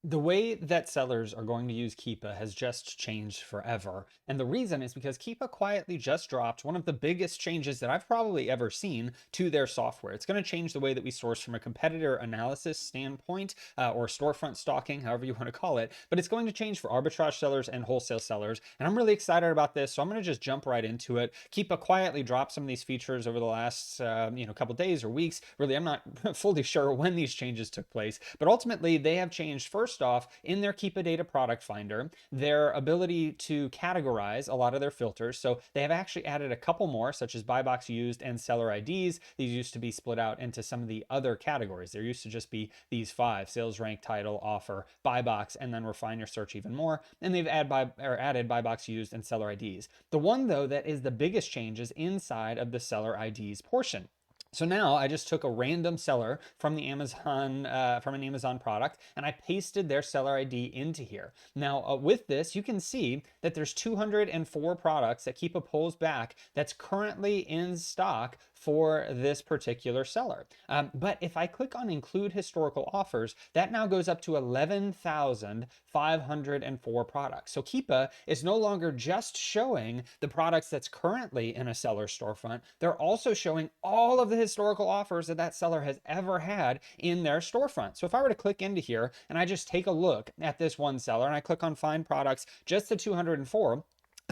The way that sellers are going to use Keepa has just changed forever. And the reason is because Keepa quietly just dropped one of the biggest changes that I've probably ever seen to their software. It's going to change the way that we source from a competitor analysis standpoint, or storefront stalking, however you want to call it. But it's going to change for arbitrage sellers and wholesale sellers. And I'm really excited about this. So I'm going to just jump right into it. Keepa quietly dropped some of these features over the last couple days or weeks. Really, I'm not fully sure when these changes took place. But ultimately, they have changed first off, in their Keepa Data Product Finder, their ability to categorize a lot of their filters. So they have actually added a couple more, such as buy box used and seller IDs. These used to be split out into some of the other categories. There used to just be these five: sales rank, title, offer, buy box, and then refine your search even more. And they've added buy box used and seller IDs. The one though that is the biggest change is inside of the seller IDs portion. So now I just took a random seller from the Amazon, from an Amazon product, and I pasted their seller ID into here. Now with this, you can see that there's 204 products that Keepa pulls back that's currently in stock for this particular seller. But if I click on include historical offers, that now goes up to 11,504 products. So Keepa is no longer just showing the products that's currently in a seller storefront. They're also showing all of the historical offers that that seller has ever had in their storefront. So if I were to click into here and I just take a look at this one seller and I click on find products, just the 204,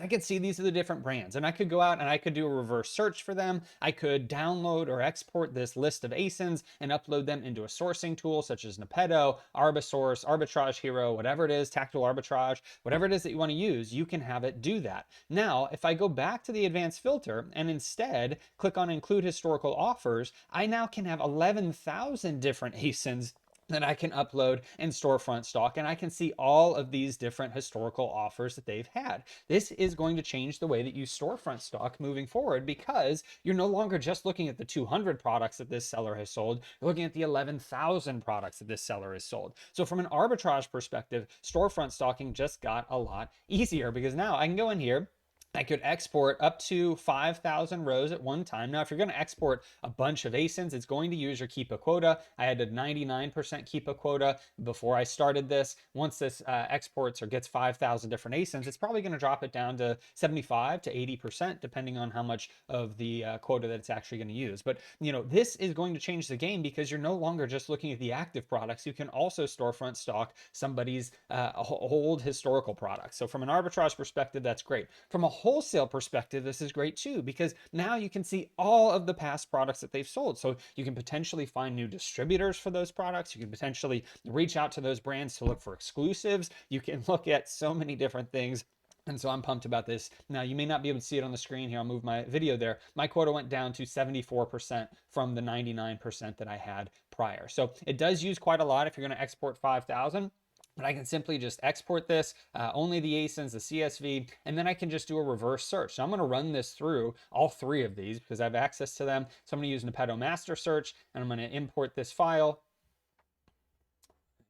I could see these are the different brands, and I could go out and I could do a reverse search for them. I could download or export this list of ASINs and upload them into a sourcing tool such as Nepedo, Arbisource, Arbitrage Hero, whatever it is, Tactile Arbitrage, whatever it is that you want to use, you can have it do that. Now, if I go back to the advanced filter and instead click on include historical offers, I now can have 11,000 different ASINs that I can upload and storefront stock, and I can see all of these different historical offers that they've had. This is going to change the way that you storefront stock moving forward, because you're no longer just looking at the 200 products that this seller has sold, you're looking at the 11,000 products that this seller has sold. So from an arbitrage perspective, storefront stocking just got a lot easier, because now I can go in here, I could export up to 5,000 rows at one time. Now, if you're going to export a bunch of ASINs, it's going to use your Keepa quota. I had a 99% Keepa quota before I started this. Once this exports or gets 5,000 different ASINs, it's probably going to drop it down to 75 to 80%, depending on how much of the quota that it's actually going to use. But, this is going to change the game, because you're no longer just looking at the active products. You can also storefront stock somebody's old historical products. So from an arbitrage perspective, that's great. From a wholesale perspective, this is great too, because now you can see all of the past products that they've sold. So you can potentially find new distributors for those products. You can potentially reach out to those brands to look for exclusives. You can look at so many different things. And so I'm pumped about this. Now, you may not be able to see it on the screen here. I'll move my video there. My quota went down to 74% from the 99% that I had prior. So it does use quite a lot if you're going to export 5,000. But I can simply just export this, only the ASINs, the CSV, and then I can just do a reverse search. So I'm going to run this through all three of these because I have access to them. So I'm going to use Nepedo Master Search, and I'm going to import this file.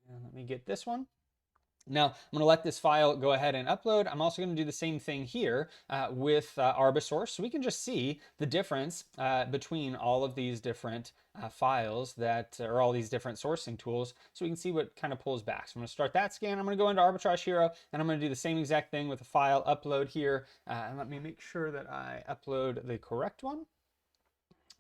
And let me get this one. Now, I'm going to let this file go ahead and upload. I'm also going to do the same thing here with Arbisource, so we can just see the difference between all of these different files that are all these different sourcing tools, so we can see what kind of pulls back. So I'm going to start that scan. I'm going to go into Arbitrage Hero, and I'm going to do the same exact thing with the file upload here. And let me make sure that I upload the correct one.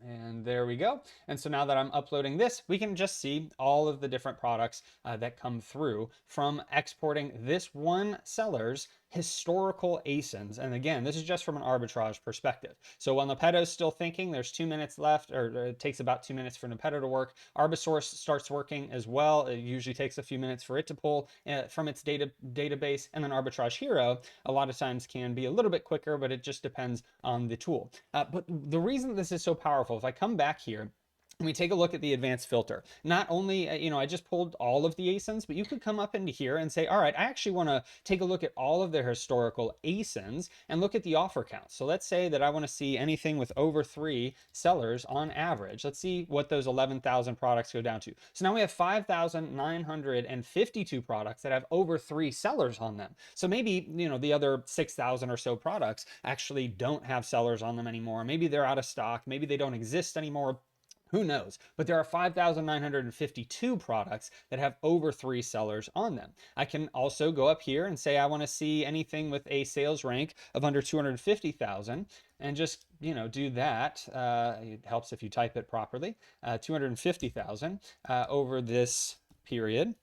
And there we go. And so now that I'm uploading this, we can just see all of the different products that come through from exporting this one seller's historical ASINs. And again, this is just from an arbitrage perspective. So while Nepedo is still thinking, there's 2 minutes left, or it takes about 2 minutes for Nepedo to work. Arbisource starts working as well. It usually takes a few minutes for it to pull from its database. And then Arbitrage Hero, a lot of times can be a little bit quicker, but it just depends on the tool. But the reason this is so powerful, if I come back here, and we take a look at the advanced filter. Not only, I just pulled all of the ASINs, but you could come up into here and say, all right, I actually want to take a look at all of their historical ASINs and look at the offer count. So let's say that I want to see anything with over 3 sellers on average. Let's see what those 11,000 products go down to. So now we have 5,952 products that have over 3 sellers on them. So maybe, the other 6,000 or so products actually don't have sellers on them anymore. Maybe they're out of stock. Maybe they don't exist anymore. Who knows? But there are 5,952 products that have over 3 sellers on them. I can also go up here and say I want to see anything with a sales rank of under 250,000 and just, do that. It helps if you type it properly. 250,000 over this period.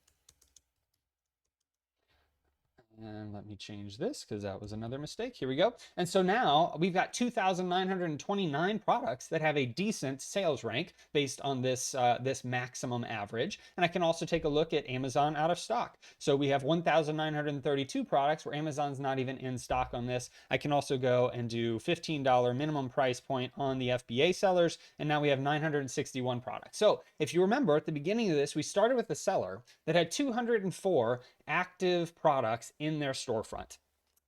And let me change this because that was another mistake. Here we go. And so now we've got 2,929 products that have a decent sales rank based on this maximum average. And I can also take a look at Amazon out of stock. So we have 1,932 products where Amazon's not even in stock on this. I can also go and do $15 minimum price point on the FBA sellers. And now we have 961 products. So if you remember at the beginning of this, we started with a seller that had 204 active products in their storefront.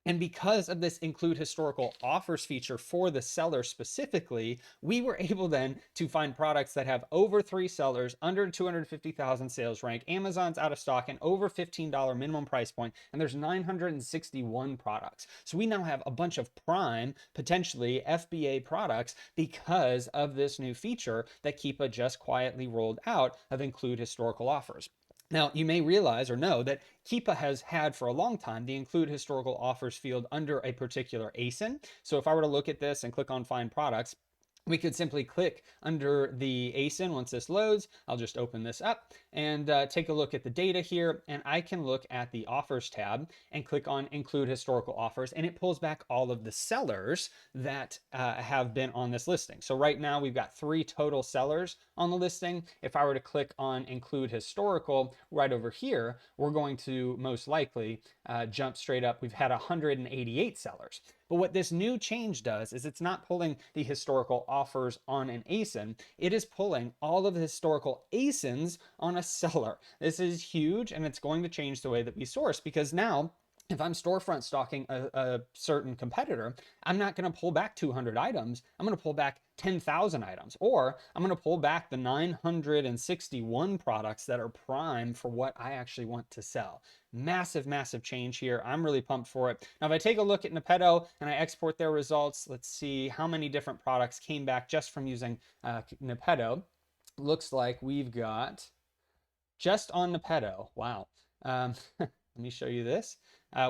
And because of this include historical offers feature for the seller specifically, we were able then to find products that have over 3 sellers, under 250,000 sales rank, Amazon's out of stock, and over $15 minimum price point, and there's 961 products. So we now have a bunch of prime, potentially FBA products because of this new feature that Keepa just quietly rolled out of include historical offers. Now, you may realize or know that Keepa has had for a long time the include historical offers field under a particular ASIN. So if I were to look at this and click on find products, we could simply click under the ASIN once this loads. I'll just open this up and take a look at the data here. And I can look at the offers tab and click on include historical offers. And it pulls back all of the sellers that have been on this listing. So right now we've got 3 total sellers on the listing. If I were to click on include historical right over here, we're going to most likely jump straight up. We've had 188 sellers. But what this new change does is it's not pulling the historical offers on an ASIN. It is pulling all of the historical ASINs on a seller. This is huge, and it's going to change the way that we source, because now if I'm storefront stalking a certain competitor, I'm not going to pull back 200 items. I'm going to pull back 10,000 items, or I'm going to pull back the 961 products that are prime for what I actually want to sell. Massive, massive change here. I'm really pumped for it. Now, if I take a look at Nepedo and I export their results, let's see how many different products came back just from using Nepedo. Looks like we've got just on Nepedo. Wow. Let me show you this.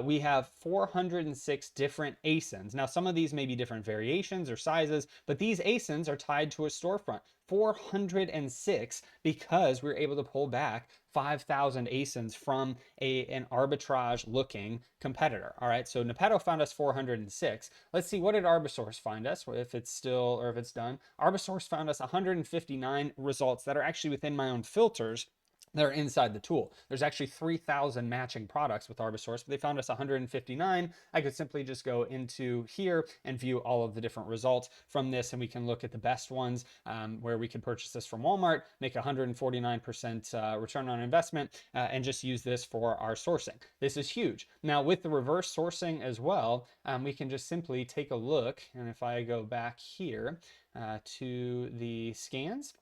We have 406 different ASINs. Now, some of these may be different variations or sizes, but these ASINs are tied to a storefront. 406 because we're able to pull back 5,000 ASINs from an arbitrage looking competitor. All right, so Nepedo found us 406. Let's see, what did Arbisource find us, if it's still, or if it's done. Arbisource found us 159 results that are actually within my own filters that are inside the tool. There's actually 3,000 matching products with Arbisource, but they found us 159. I could simply just go into here and view all of the different results from this, and we can look at the best ones where we can purchase this from Walmart, make 149% return on investment, and just use this for our sourcing. This is huge. Now, with the reverse sourcing as well, we can just simply take a look, and if I go back here to the scans,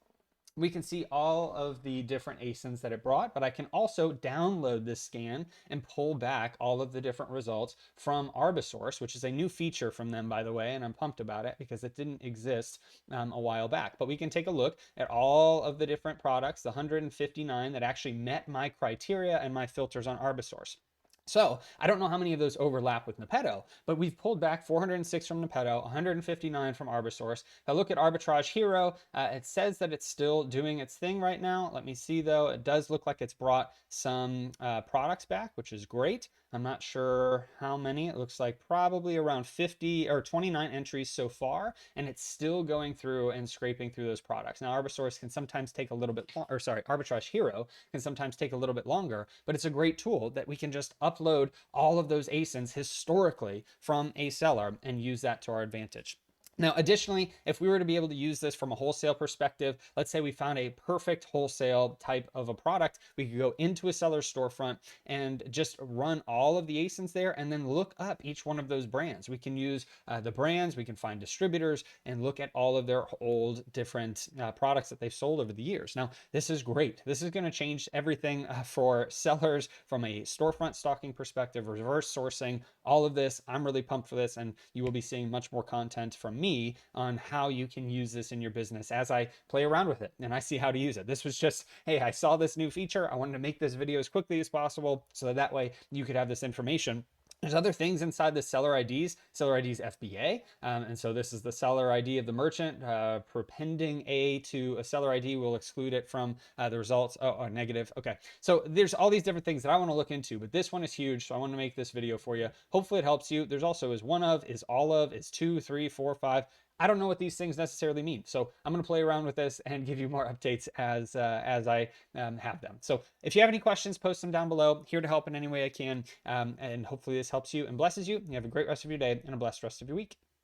we can see all of the different ASINs that it brought, but I can also download this scan and pull back all of the different results from Arbisource, which is a new feature from them, by the way, and I'm pumped about it because it didn't exist a while back. But we can take a look at all of the different products, the 159 that actually met my criteria and my filters on Arbisource. So I don't know how many of those overlap with Nepedo, but we've pulled back 406 from Nepedo, 159 from Arbisource. If I look at Arbitrage Hero, it says that it's still doing its thing right now. Let me see though. It does look like it's brought some products back, which is great. I'm not sure how many. It looks like probably around 50 or 29 entries so far, and it's still going through and scraping through those products. Now, Arbisource can sometimes take a little bit, Arbitrage Hero can sometimes take a little bit longer, but it's a great tool that we can just upload all of those ASINs historically from a seller and use that to our advantage. Now, additionally, if we were to be able to use this from a wholesale perspective, let's say we found a perfect wholesale type of a product, we could go into a seller's storefront and just run all of the ASINs there and then look up each one of those brands. We can use the brands, we can find distributors and look at all of their old different products that they've sold over the years. Now, this is great. This is going to change everything for sellers from a storefront stalking perspective, reverse sourcing, all of this. I'm really pumped for this, and you will be seeing much more content from me me on how you can use this in your business as I play around with it and I see how to use it. This was just, hey, I saw this new feature. I wanted to make this video as quickly as possible so that way you could have this information. There's other things inside the seller IDs FBA. And so this is the seller ID of the merchant. Prepending A to a seller ID will exclude it from the results. Oh, negative. Okay. So there's all these different things that I want to look into, but this one is huge. So I want to make this video for you. Hopefully it helps you. There's also is one of, is all of, is 2, 3, 4, 5. I don't know what these things necessarily mean. So I'm going to play around with this and give you more updates as I have them. So if you have any questions, post them down below. Here to help in any way I can. And hopefully this helps you and blesses you. You have a great rest of your day and a blessed rest of your week.